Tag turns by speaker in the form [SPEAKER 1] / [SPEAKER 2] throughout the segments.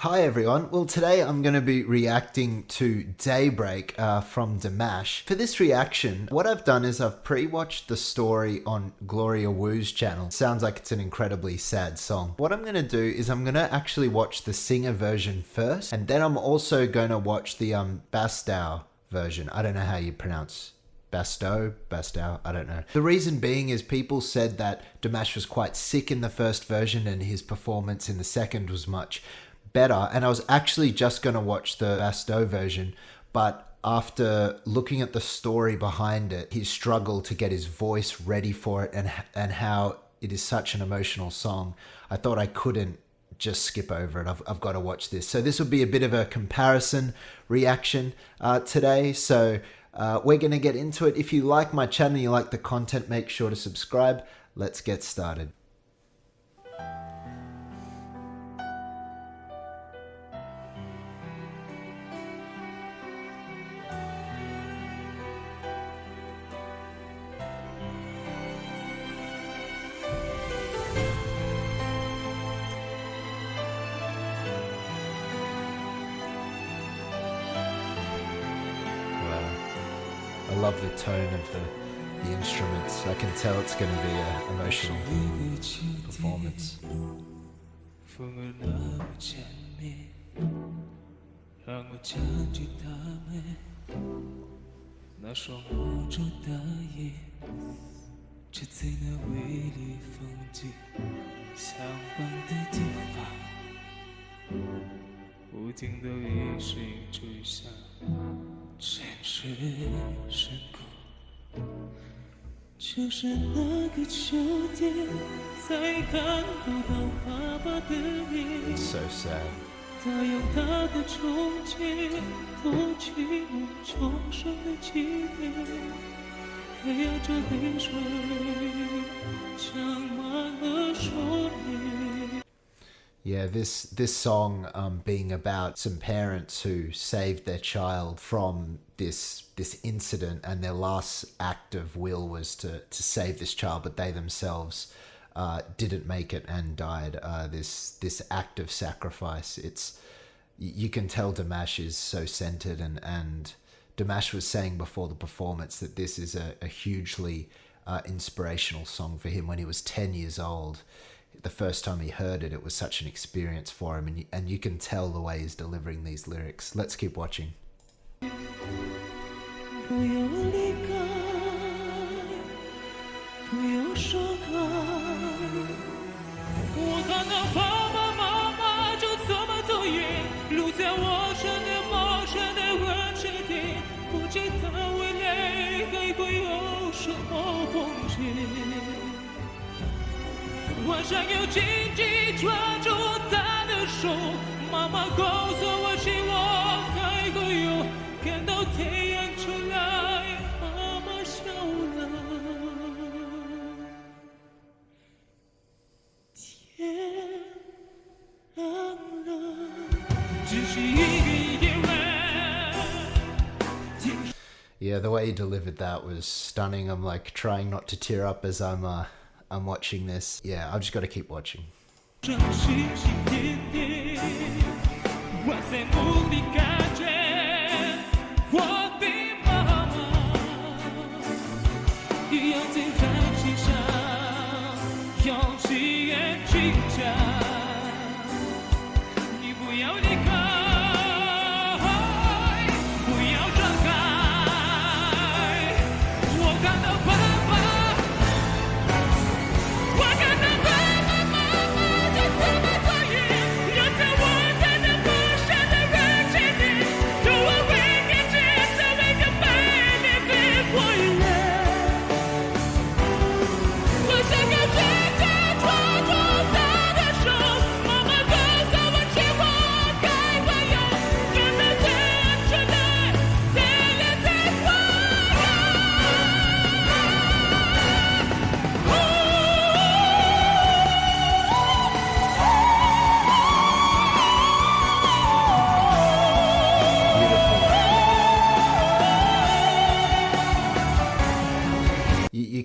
[SPEAKER 1] Hi everyone. Well, today I'm going to be reacting to Daybreak from Dimash. For this reaction, what I've done is I've pre-watched the story on Gloria Wu's channel. Sounds like it's an incredibly sad song. What I'm going to do is I'm going to actually watch the Singer version first, and then I'm also going to watch the Bastau version. I don't know how you pronounce Bastau, I don't know. The reason being is people said that Dimash was quite sick in the first version and his performance in the second was much better, and I was actually just going to watch the Bastau version, but after looking at the story behind it, his struggle to get his voice ready for it and how it is such an emotional song, I thought I couldn't just skip over it. I've got to watch this. So this will be a bit of a comparison reaction today. So we're going to get into it. If you like my channel, you like the content, make sure to subscribe. Let's get started. I love the tone of the instruments. I can tell it's going to be an emotional performance. It's so sad. Yeah, this song being about some parents who saved their child from this incident, and their last act of will was to save this child, but they themselves didn't make it and died. This act of sacrifice, you can tell Dimash is so centered, and Dimash was saying before the performance that this is a hugely inspirational song for him. When he was 10 years old, the first time he heard it, it was such an experience for him, and you can tell the way he's delivering these lyrics. Let's keep watching. Yeah, the way he delivered that was stunning. I'm like trying not to tear up as I'm watching this. Yeah, I've just got to keep watching.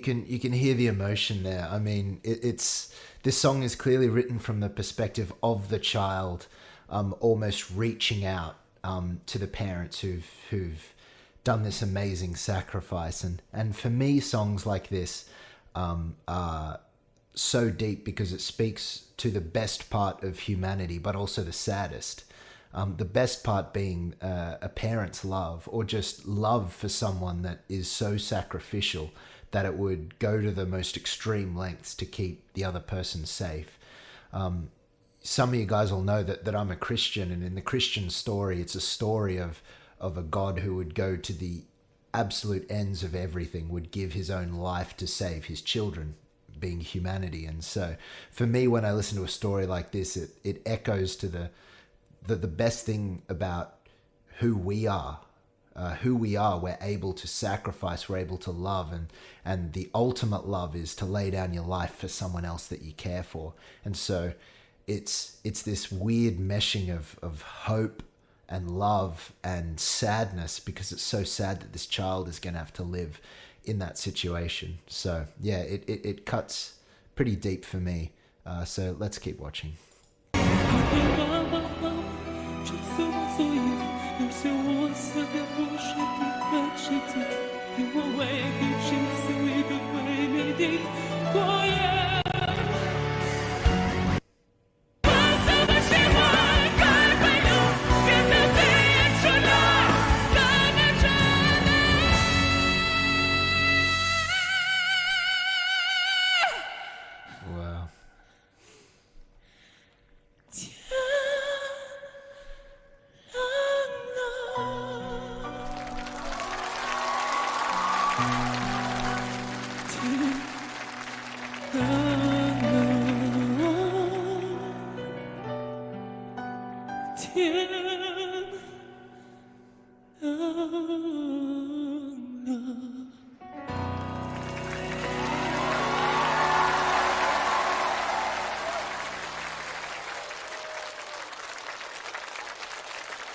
[SPEAKER 1] You can hear the emotion there. I mean, this song is clearly written from the perspective of the child almost reaching out to the parents who've done this amazing sacrifice. And for me, songs like this are so deep because it speaks to the best part of humanity, but also the saddest. The best part being a parent's love, or just love for someone that is so sacrificial that it would go to the most extreme lengths to keep the other person safe. Some of you guys will know that I'm a Christian, and in the Christian story, it's a story of a God who would go to the absolute ends of everything, would give his own life to save his children, being humanity. And so for me, when I listen to a story like this, it echoes to the best thing about who we are. We're able to sacrifice, we're able to love, and the ultimate love is to lay down your life for someone else that you care for. And so it's this weird meshing of hope and love and sadness, because it's so sad that this child is going to have to live in that situation. So yeah, it cuts pretty deep for me. So let's keep watching. Wow.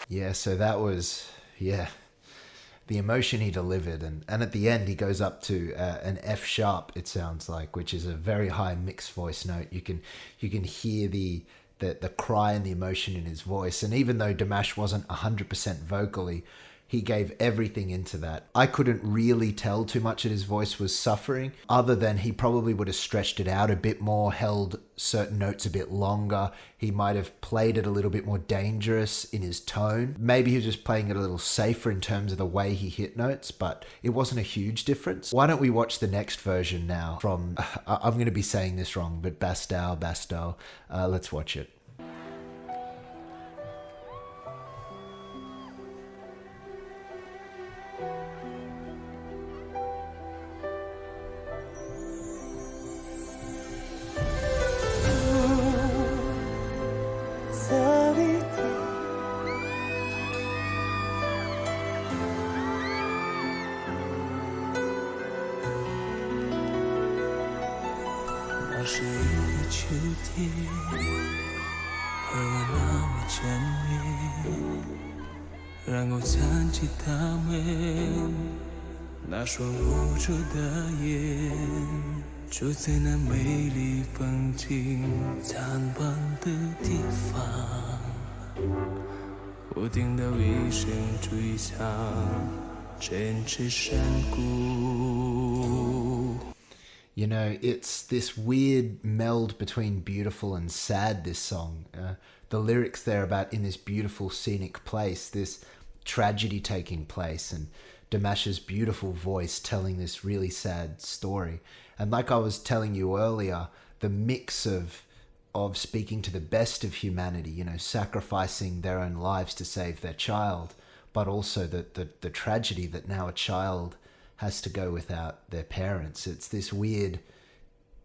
[SPEAKER 1] Yeah, so that was, the emotion he delivered. And at the end, he goes up to an F sharp, it sounds like, which is a very high mixed voice note. You can hear the cry and the emotion in his voice. And even though Dimash wasn't 100% vocally, he gave everything into that. I couldn't really tell too much that his voice was suffering, other than he probably would have stretched it out a bit more, held certain notes a bit longer. He might have played it a little bit more dangerous in his tone. Maybe he was just playing it a little safer in terms of the way he hit notes, but it wasn't a huge difference. Why don't we watch the next version now from, I'm going to be saying this wrong, but Bastau. Let's watch it. You know, it's this weird meld between beautiful and sad, this song. The lyrics there about in this beautiful scenic place, this tragedy taking place, and Dimash's beautiful voice telling this really sad story. And like I was telling you earlier, the mix of speaking to the best of humanity, you know, sacrificing their own lives to save their child, but also the tragedy that now a child has to go without their parents. It's this weird,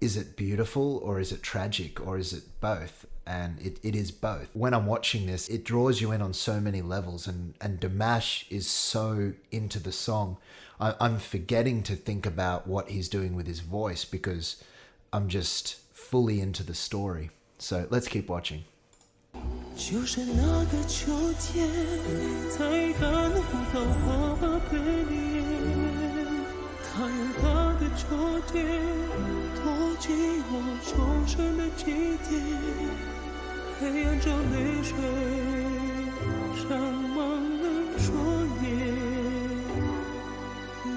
[SPEAKER 1] is it beautiful or is it tragic or is it both? And it is both. When I'm watching this, it draws you in on so many levels, and Dimash is so into the song. I'm forgetting to think about what he's doing with his voice because I'm just fully into the story. So let's keep watching.
[SPEAKER 2] 就是那个秋天，在大的葡萄花配脸，它有它的秋天，托起我重生的起点。黑暗中泪水上满了双眼，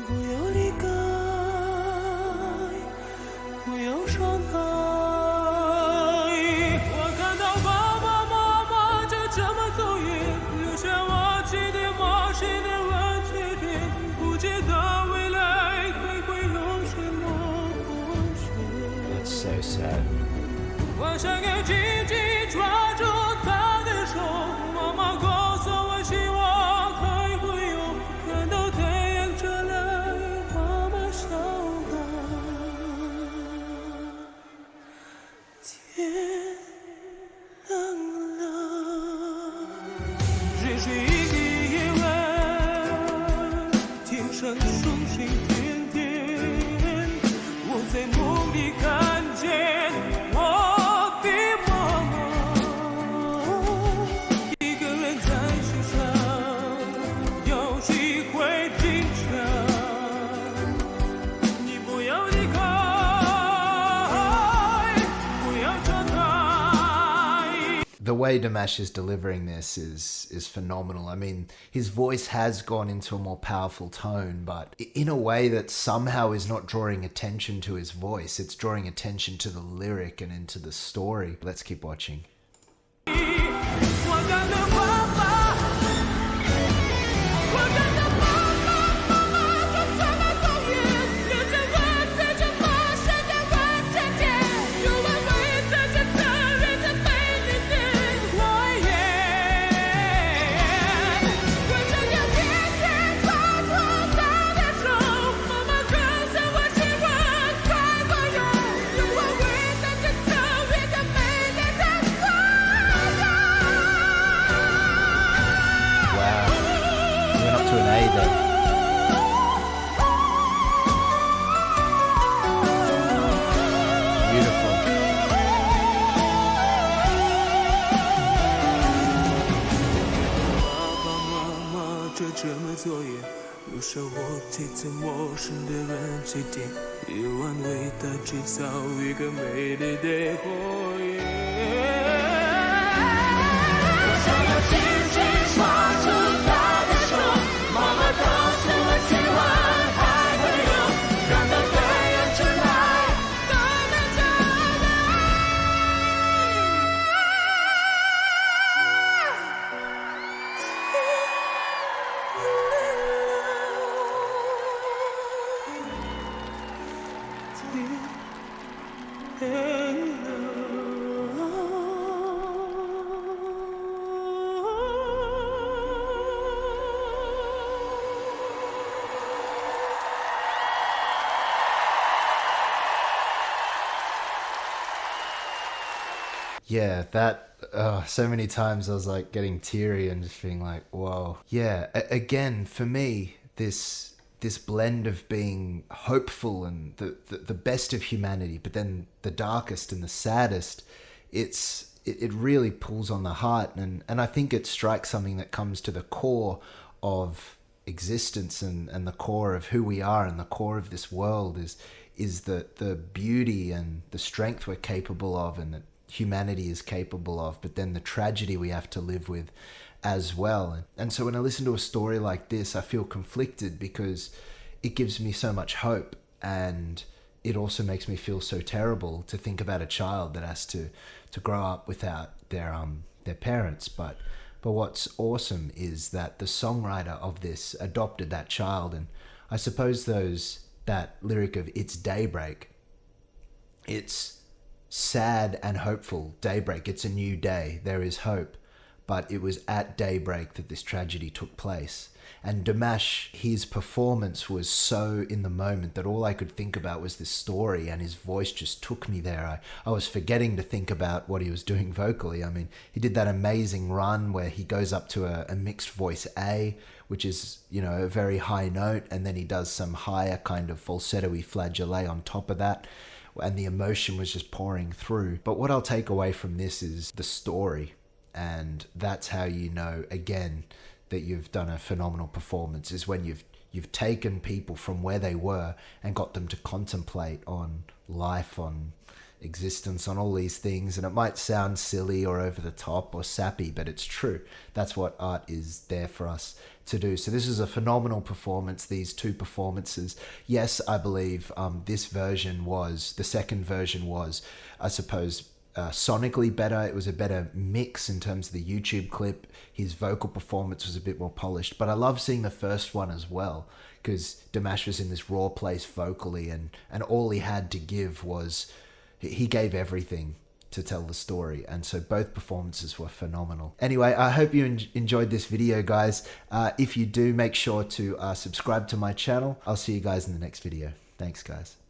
[SPEAKER 2] 不要离开，不要伤害。我看到爸爸妈妈就这么走远，留下我记得陌生的问题点，不知道未来还会有什么过程。
[SPEAKER 1] That's so sad.
[SPEAKER 2] 我想要紧紧抓住她的手，妈妈告诉我，希望还会有看到太阳出来，妈妈笑吧。天亮了，只是一个夜晚，天上星星点点，我在梦里看见我。
[SPEAKER 1] The way Dimash is delivering this is phenomenal. I mean, his voice has gone into a more powerful tone, but in a way that somehow is not drawing attention to his voice. It's drawing attention to the lyric and into the story. Let's keep watching.是我这次陌生的人之间，夜晚为他制造一个美丽的火焰。我想要紧紧抓住她的手，妈妈告诉我，今晚还会有看到太阳出来，慢慢长Yeah, that so many times I was like getting teary and just being like, whoa. Yeah, again, for me, this blend of being hopeful and the best of humanity, but then the darkest and the saddest, it really pulls on the heart, and I think it strikes something that comes to the core of existence and the core of who we are, and the core of this world is the beauty and the strength we're capable of, and that humanity is capable of, but then the tragedy we have to live with as well. And so when I listen to a story like this, I feel conflicted because it gives me so much hope, and it also makes me feel so terrible to think about a child that has to grow up without their parents. But what's awesome is that the songwriter of this adopted that child, and I suppose that lyric of "It's daybreak," it's sad and hopeful. Daybreak, it's a new day, there is hope. But it was at daybreak that this tragedy took place. And Dimash, his performance was so in the moment that all I could think about was this story, and his voice just took me there. I was forgetting to think about what he was doing vocally. I mean, he did that amazing run where he goes up to a mixed voice A, which is, you know, a very high note, and then he does some higher kind of falsetto-y flageolet on top of that, and the emotion was just pouring through. But what I'll take away from this is the story, and that's how you know, again, that you've done a phenomenal performance, is when you've taken people from where they were and got them to contemplate on life, on existence on all these things, and it might sound silly or over the top or sappy, but it's true. That's what art is there for us to do. So this is a phenomenal performance, these two performances. Yes, I believe this version was, the second version was, I suppose, sonically better. It was a better mix in terms of the YouTube clip. His vocal performance was a bit more polished, but I love seeing the first one as well, because Dimash was in this raw place vocally, and all he had to give was, he gave everything to tell the story, and so both performances were phenomenal. Anyway, I hope you enjoyed this video, guys. If you do, make sure to subscribe to my channel. I'll see you guys in the next video. Thanks, guys.